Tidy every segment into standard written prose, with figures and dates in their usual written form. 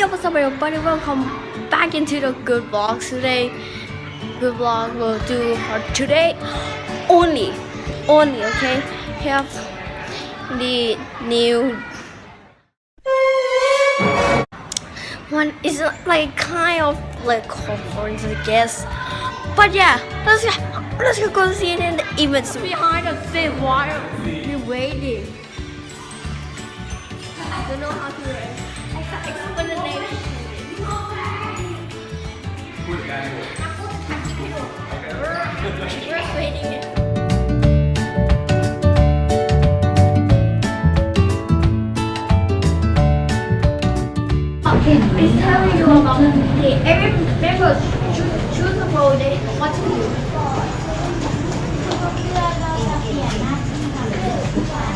Yo, what's up everybody, welcome back into the GoooD-Vlogs. Today GoooD-Vlog will do for today only, okay? Have the new one. Is like kind of like conference, I guess. But yeah, let's go see it in the events behind the scene while we waiting. I don't know how to explain the name. We're waiting. Okay, it's telling you about every member choose the role they want to do.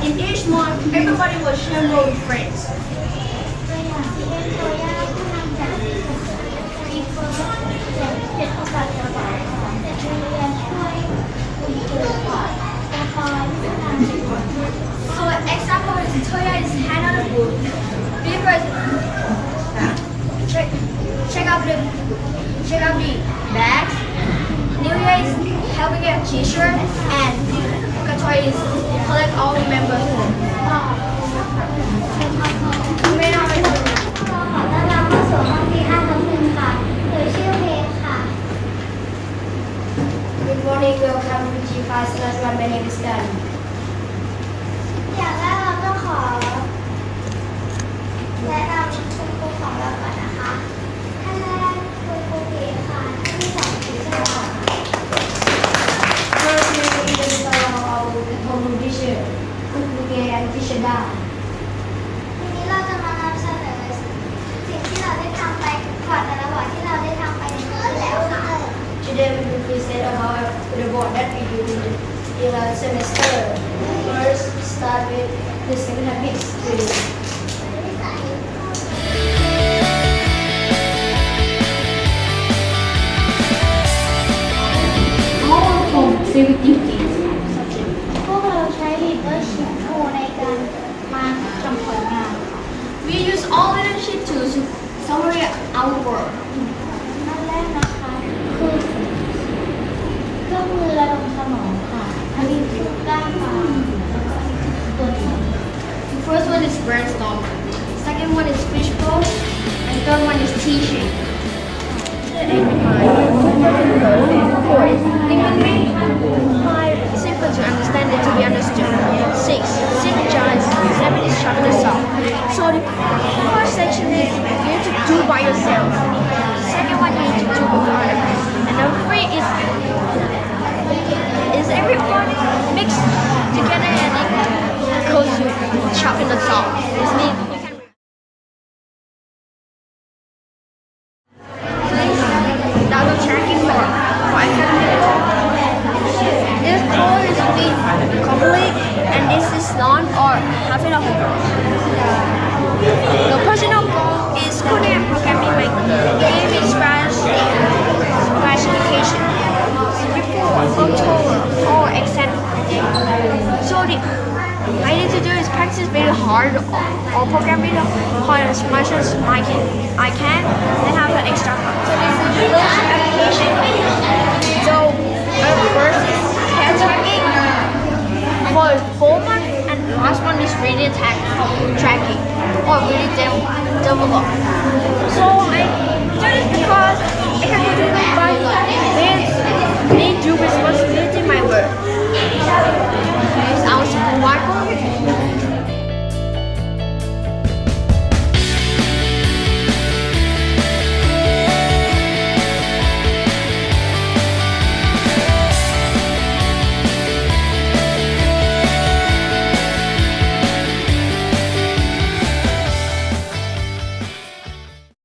In each month, everybody will share role with friends. So example is Toya is hand on the book. Beaver check out the bags. New Year is helping get a t-shirt, and Katoy is collect all the members. Good morning, welcome to G5/1. My name is Dan. อย่างแรกเราต้องขอแนะนำคุณครูของเราก่อนนะคะท่านแรกคุณครูเก๋ค่ะท่านที่สองคือเจ้าค่ะ First, we will the contribution. Good and teacher Dan. ทีนี้เราจะมานำเสนอสิ่งที่เราได้ทำไปก่อนแต่ละวันที่เราได้ทำไปในปีที่แล้วค่ะ Today we will present about the work that we do in a semester. First, start with the second habits. All from civic duties. พวกเราใช้ leadership tool ในการมาทำผลงาน We use all leadership tools to summarize our work. อันแรกนะคะคือเครื่องมือระดมสมองค่ะอันนี้คือก้านฟ้าแล้วก็ตัวนี้ The first one is brainstorm. Second one is fishbowl. And third one is teaching. Four is thinking. Five, simple to understand and to be understood. Six giants. Seven is sharpen the saw. So the first section is you need to do by yourself. Second one you need to do with others. And number three is everyone mixed together and it goes to sharpen the saw. This means you can. Double tracking for academic. This code is being complete and this is none or half it off. The personal goal is coding and programming my gaming specification before October or exam. So the I need to do is practice very hard or programming hard as much as I can, then have an extra. So this is the first application. So first is hair tracking for 4 months, and last one is radio tracking or really develop.